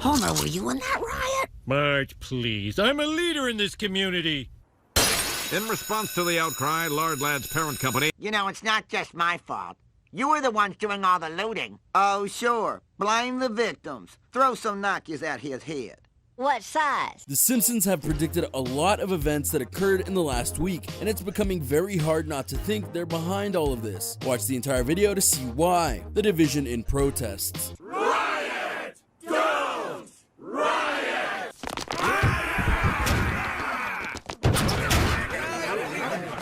Homer, were you in that riot? Marge, please. I'm a leader in this community. In response to the outcry, Lord Ladd's parent company... You know, it's not just my fault. You were the ones doing all the looting. Oh, sure. Blame the victims. Throw some knockers at his head. What size? The Simpsons have predicted a lot of events that occurred in the last week, and it's becoming very hard not to think they're behind all of this. Watch the entire video to see why. The division in protests. Riot! Don't riot!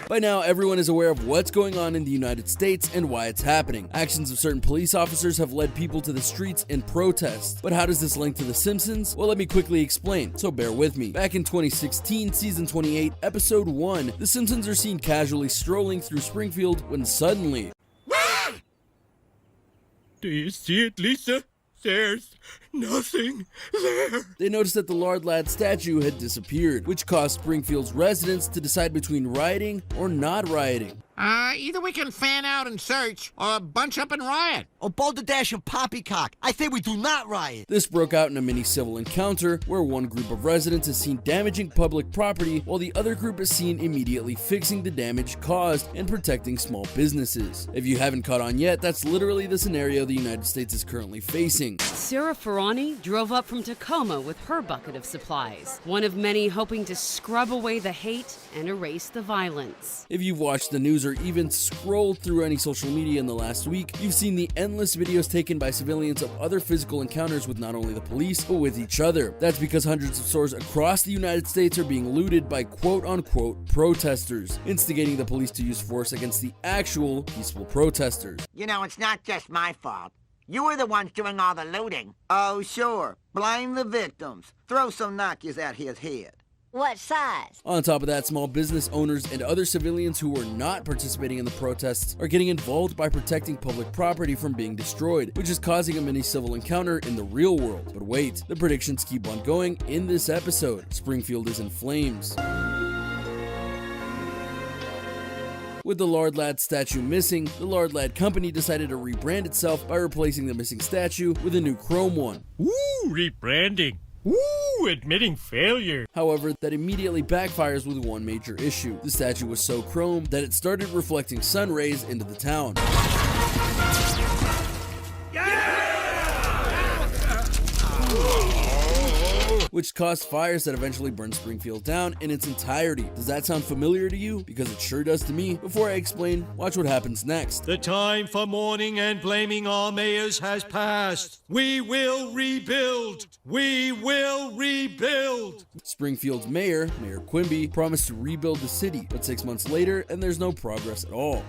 By now, everyone is aware of what's going on in the United States and why it's happening. Actions of certain police officers have led people to the streets in protest. But how does this link to The Simpsons? Well, let me quickly explain, so bear with me. Back in 2016, season 28, episode 1, The Simpsons are seen casually strolling through Springfield when suddenly... Do you see it, Lisa? There's nothing there. They noticed that the Lord Ladd statue had disappeared, which caused Springfield's residents to decide between rioting or not rioting. Either we can fan out and search, or bunch up and riot. Or balderdash and poppycock. I say we do not riot. This broke out in a mini civil encounter where one group of residents is seen damaging public property while the other group is seen immediately fixing the damage caused and protecting small businesses. If you haven't caught on yet, that's literally the scenario the United States is currently facing. Sarah Ferrani drove up from Tacoma with her bucket of supplies, one of many hoping to scrub away the hate and erase the violence. If you've watched the news or even scrolled through any social media in the last week, you've seen the endless videos taken by civilians of other physical encounters with not only the police, but with each other. That's because hundreds of stores across the United States are being looted by quote-unquote protesters, instigating the police to use force against the actual peaceful protesters. You know, it's not just my fault. You were the ones doing all the looting. Oh, sure. Blame the victims. Throw some knockers at his head. What size? On top of that, small business owners and other civilians who were not participating in the protests are getting involved by protecting public property from being destroyed, which is causing a mini civil encounter in the real world. But wait, the predictions keep on going in this episode. Springfield is in flames. With the Lord Ladd statue missing, the Lord Ladd company decided to rebrand itself by replacing the missing statue with a new chrome one. Woo, rebranding. Woo, admitting failure. However, that immediately backfires with one major issue. The statue was so chrome that it started reflecting sun rays into the town. Which caused fires that eventually burned Springfield down in its entirety. Does that sound familiar to you? Because it sure does to me. Before I explain, watch what happens next. The time for mourning and blaming our mayors has passed. We will rebuild. We will rebuild. Springfield's mayor, Mayor Quimby, promised to rebuild the city, but 6 months later, and there's no progress at all.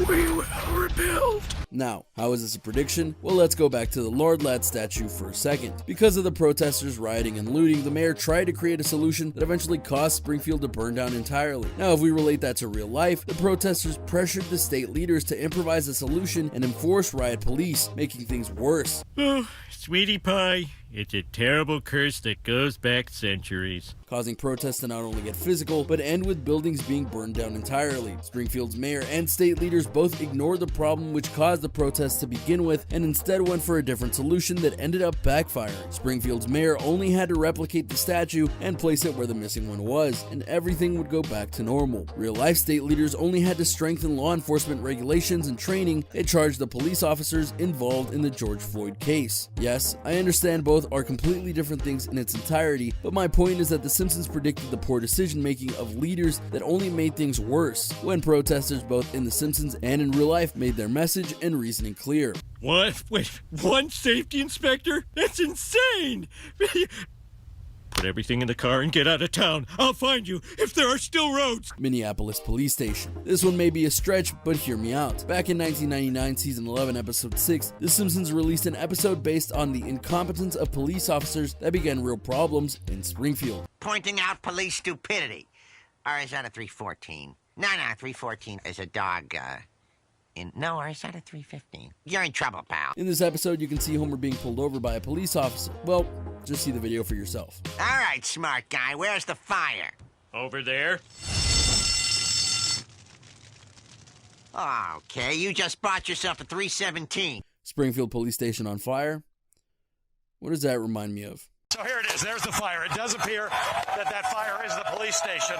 We will rebuild. Now, how is this a prediction? Well, let's go back to the Lord Ladd statue for a second. Because of the protesters rioting and looting, the mayor tried to create a solution that eventually caused Springfield to burn down entirely. Now, if we relate that to real life, the protesters pressured the state leaders to improvise a solution and enforce riot police, making things worse. Oh, sweetie pie, it's a terrible curse that goes back centuries. Causing protests to not only get physical, but end with buildings being burned down entirely. Springfield's mayor and state leaders both ignored the problem which caused the protests to begin with, and instead went for a different solution that ended up backfiring. Springfield's mayor only had to replicate the statue and place it where the missing one was, and everything would go back to normal. Real-life state leaders only had to strengthen law enforcement regulations and training and charge the police officers involved in the George Floyd case. Yes, I understand both are completely different things in its entirety, but my point is that The Simpsons predicted the poor decision-making of leaders that only made things worse, when protesters both in The Simpsons and in real life made their message and reasoning clear. What? Wait, one safety inspector? That's insane! Put everything in the car and get out of town. I'll find you if there are still roads. Minneapolis Police Station. This one may be a stretch, but hear me out. Back in 1999, season 11, episode 6, The Simpsons released an episode based on the incompetence of police officers that began real problems in Springfield. Pointing out police stupidity. Or is that a 314? No, 314 is a dog, No, or is that a 315? You're in trouble, pal. In this episode, you can see Homer being pulled over by a police officer. Well, just see the video for yourself. All right, smart guy, where's the fire? Over there. Okay, you just bought yourself a 317. Springfield Police Station on fire. What does that remind me of? So here it is. There's the fire. It does appear that that fire is the police station.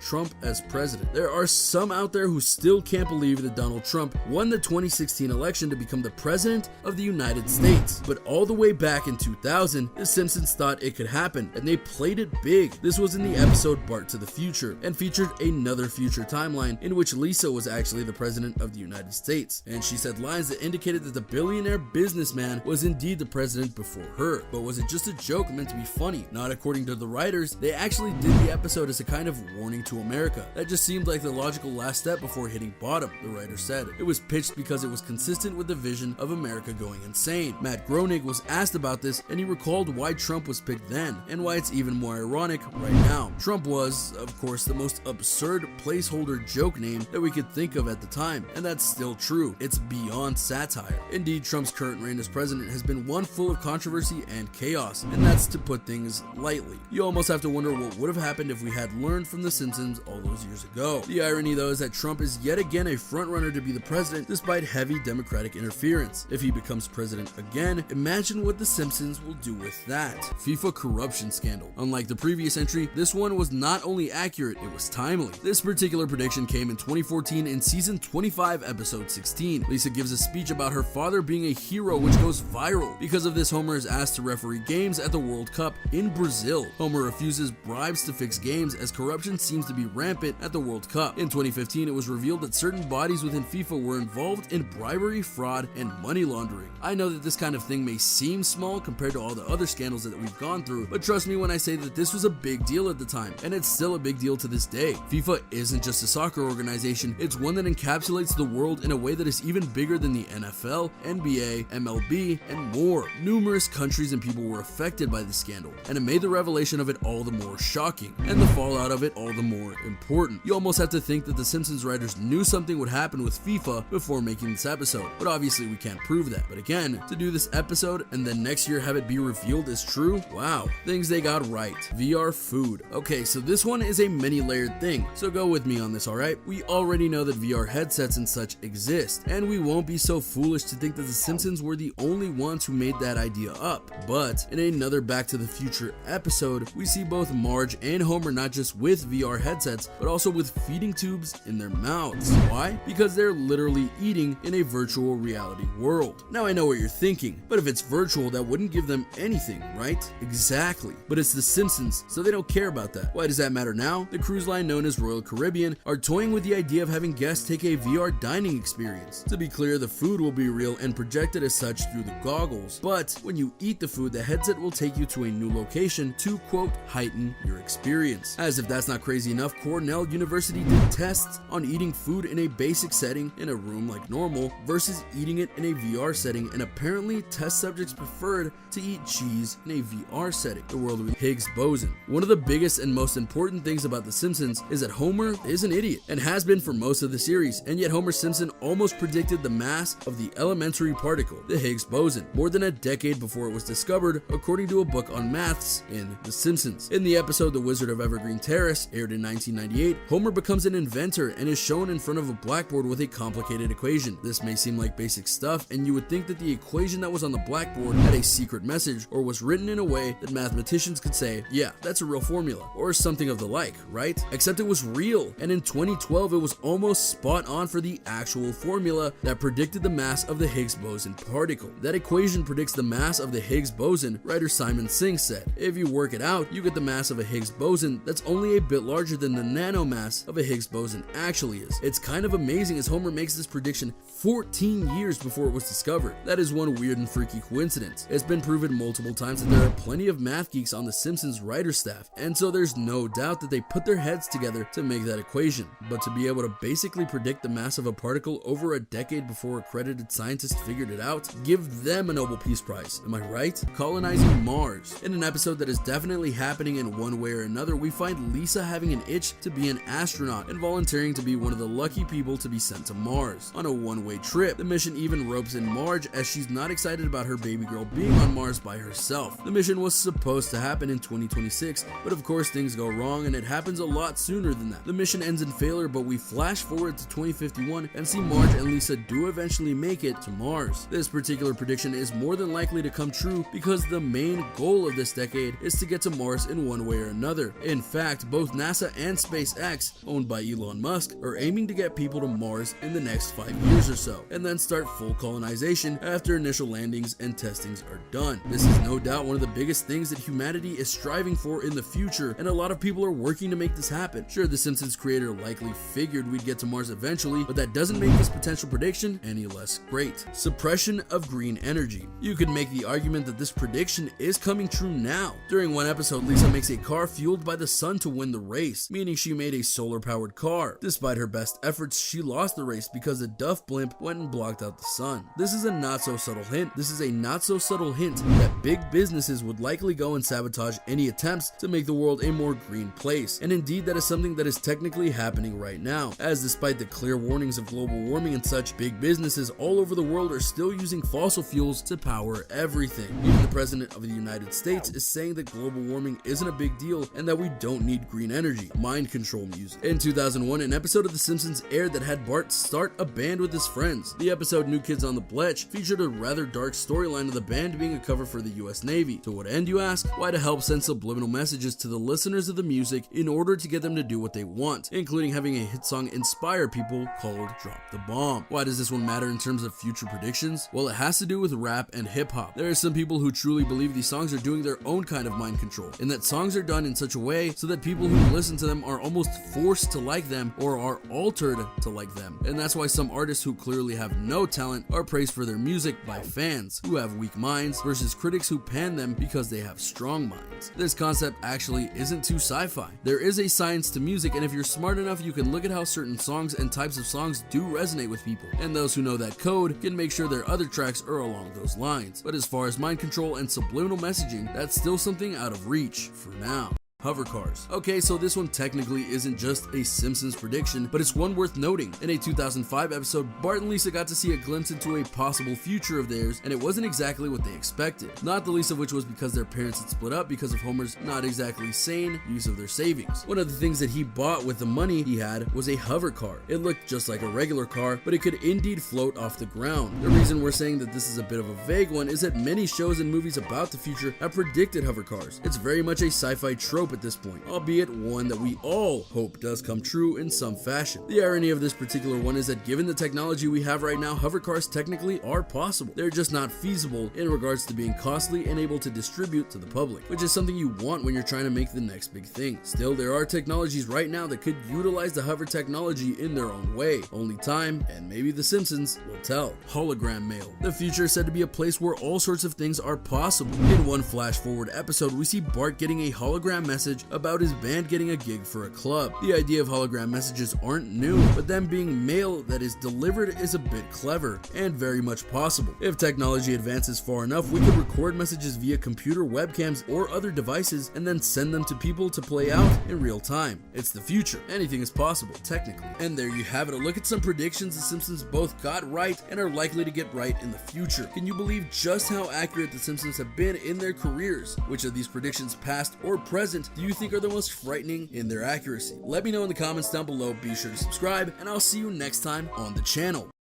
Trump as president. There are some out there who still can't believe that Donald Trump won the 2016 election to become the president of the United States. But all the way back in 2000, the Simpsons thought it could happen, and they played it big. This was in the episode Bart to the Future, and featured another future timeline in which Lisa was actually the president of the United States, and she said lines that indicated that the billionaire businessman was indeed the president before her. But was it just a joke meant to be funny? Not according to the writers. They actually did the episode as a kind of warning to America. That just seemed like the logical last step before hitting bottom, the writer said. It was pitched because it was consistent with the vision of America going insane. Matt Groening was asked about this, and he recalled why Trump was picked then, and why it's even more ironic right now. Trump was, of course, the most absurd placeholder joke name that we could think of at the time, and that's still true. It's beyond satire. Indeed, Trump's current reign as president has been one full of controversy and chaos, and that's to put things lightly. You almost have to wonder what would have happened if we had learned from The Simpsons all those years ago. The irony, though, is that Trump is yet again a frontrunner to be the president despite heavy Democratic interference. If he becomes president again, imagine what The Simpsons will do with that. FIFA corruption scandal. Unlike the previous entry, this one was not only accurate, it was timely. This particular prediction came in 2014 in season 25, episode 16. Lisa gives a speech about her father being a hero, which goes viral. Because of this, Homer is asked to referee games at the World Cup in Brazil. Homer refuses bribes to fix games as corruption seems to be rampant at the World Cup. In 2015, it was revealed that certain bodies within FIFA were involved in bribery, fraud, and money laundering. I know that this kind of thing may seem small compared to all the other scandals that we've gone through, but trust me when I say that this was a big deal at the time, and it's still a big deal to this day. FIFA isn't just a soccer organization, it's one that encapsulates the world in a way that is even bigger than the NFL, NBA, MLB, and more. Numerous countries and people were affected by this scandal, and it made the revelation of it all the more shocking, and the fallout of it all the more important. You almost have to think that the Simpsons writers knew something would happen with FIFA before making this episode, but obviously we can't prove that. But again, to do this episode and then next year have it be revealed as true, wow, things they got right. VR food. Okay, so this one is a many layered thing, so go with me on this, alright? We already know that VR headsets and such exist, and we won't be so foolish to think that the Simpsons were the only ones who made that idea up. But in another Back to the Future episode, we see both Marge and Homer not just with VR headsets, but also with feeding tubes in their mouths. Why? Because they're literally eating in a virtual reality world. Now I know what you're thinking, but if it's virtual, that wouldn't give them anything, right? Exactly. But it's The Simpsons, so they don't care about that. Why does that matter now? The cruise line known as Royal Caribbean are toying with the idea of having guests take a VR dining experience. To be clear, the food will be real and projected as such through the goggles, but when you eat the food, the headset will take you to a new location to, quote, heighten your experience. As if that's not crazy enough, Cornell University did tests on eating food in a basic setting in a room like normal versus eating it in a VR setting, and apparently test subjects preferred to eat cheese in a VR setting. The world of Higgs boson. One of the biggest and most important things about The Simpsons is that Homer is an idiot, and has been for most of the series, and yet Homer Simpson almost predicted the mass of the elementary particle, the Higgs boson, more than a decade before it was discovered, according to a book on maths in The Simpsons. In the episode The Wizard of Evergreen Terrace, aired in 1998, Homer becomes an inventor and is shown in front of a blackboard with a complicated equation. This may seem like basic stuff, and you would think that the equation that was on the blackboard had a secret message, or was written in a way that mathematicians could say, yeah, that's a real formula, or something of the like, right? Except it was real, and in 2012 it was almost spot on for the actual formula that predicted the mass of the Higgs boson particle. That equation predicts the mass of the Higgs boson, writer Simon Singh said. If you work it out, you get the mass of a Higgs boson that's only a bit larger than the nanomass of a Higgs boson actually is. It's kind of amazing as Homer makes this prediction 14 years before it was discovered. That is one weird and freaky coincidence. It's been proven multiple times that there are plenty of math geeks on The Simpsons writer staff, and so there's no doubt that they put their heads together to make that equation. But to be able to basically predict the mass of a particle over a decade before accredited scientists figured it out, give them a Nobel Peace Prize. Am I right? Colonizing Mars. In an episode that is definitely happening in one way or another, we find Lisa having an an itch to be an astronaut and volunteering to be one of the lucky people to be sent to Mars on a one-way trip. The mission even ropes in Marge, as she's not excited about her baby girl being on Mars by herself. The mission was supposed to happen in 2026, but of course things go wrong and it happens a lot sooner than that. The mission ends in failure, but we flash forward to 2051 and see Marge and Lisa do eventually make it to Mars. This particular prediction is more than likely to come true because the main goal of this decade is to get to Mars in one way or another. In fact, both NASA and SpaceX, owned by Elon Musk, are aiming to get people to Mars in the next 5 years or so, and then start full colonization after initial landings and testings are done. This is no doubt one of the biggest things that humanity is striving for in the future, and a lot of people are working to make this happen. Sure, the Simpsons creator likely figured we'd get to Mars eventually, but that doesn't make this potential prediction any less great. Suppression of green energy. You could make the argument that this prediction is coming true now. During one episode, Lisa makes a car fueled by the sun to win the race, meaning she made a solar-powered car. Despite her best efforts, she lost the race because a Duff blimp went and blocked out the sun. This is a not-so-subtle hint. This is a not-so-subtle hint that big businesses would likely go and sabotage any attempts to make the world a more green place. And indeed, that is something that is technically happening right now, as despite the clear warnings of global warming and such, big businesses all over the world are still using fossil fuels to power everything. Even the President of the United States is saying that global warming isn't a big deal and that we don't need green energy. Mind control music. In 2001, an episode of The Simpsons aired that had Bart start a band with his friends. The episode New Kids on the Bletch featured a rather dark storyline of the band being a cover for the US Navy. To what end, you ask? Why, to help send subliminal messages to the listeners of the music in order to get them to do what they want, including having a hit song inspire people called Drop the Bomb. Why does this one matter in terms of future predictions? Well, it has to do with rap and hip-hop. There are some people who truly believe these songs are doing their own kind of mind control, and that songs are done in such a way so that people who listen to them are almost forced to like them or are altered to like them. And that's why some artists who clearly have no talent are praised for their music by fans who have weak minds versus critics who pan them because they have strong minds. This concept actually isn't too sci-fi. There is a science to music, and if you're smart enough, you can look at how certain songs and types of songs do resonate with people, and those who know that code can make sure their other tracks are along those lines. But as far as mind control and subliminal messaging, that's still something out of reach for now. Hover cars. Okay, so this one technically isn't just a Simpsons prediction, but it's one worth noting. In a 2005 episode, Bart and Lisa got to see a glimpse into a possible future of theirs, and it wasn't exactly what they expected. Not the least of which was because their parents had split up because of Homer's not exactly sane use of their savings. One of the things that he bought with the money he had was a hover car. It looked just like a regular car, but it could indeed float off the ground. The reason we're saying that this is a bit of a vague one is that many shows and movies about the future have predicted hover cars. It's very much a sci-fi trope at this point, albeit one that we all hope does come true in some fashion. The irony of this particular one is that given the technology we have right now, hover cars technically are possible. They're just not feasible in regards to being costly and able to distribute to the public, which is something you want when you're trying to make the next big thing. Still, there are technologies right now that could utilize the hover technology in their own way. Only time, and maybe The Simpsons, will tell. Hologram mail. The future is said to be a place where all sorts of things are possible. In one flash forward episode, we see Bart getting a hologram message about his band getting a gig for a club. The idea of hologram messages aren't new, but them being mail that is delivered is a bit clever and very much possible. If technology advances far enough, we could record messages via computer webcams or other devices and then send them to people to play out in real time. It's the future. Anything is possible, technically. And there you have it, a look at some predictions The Simpsons both got right and are likely to get right in the future. Can you believe just how accurate The Simpsons have been in their careers? Which of these predictions, past or present, do you think are the most frightening in their accuracy? Let me know in the comments down below. Be sure to subscribe, and I'll see you next time on the channel.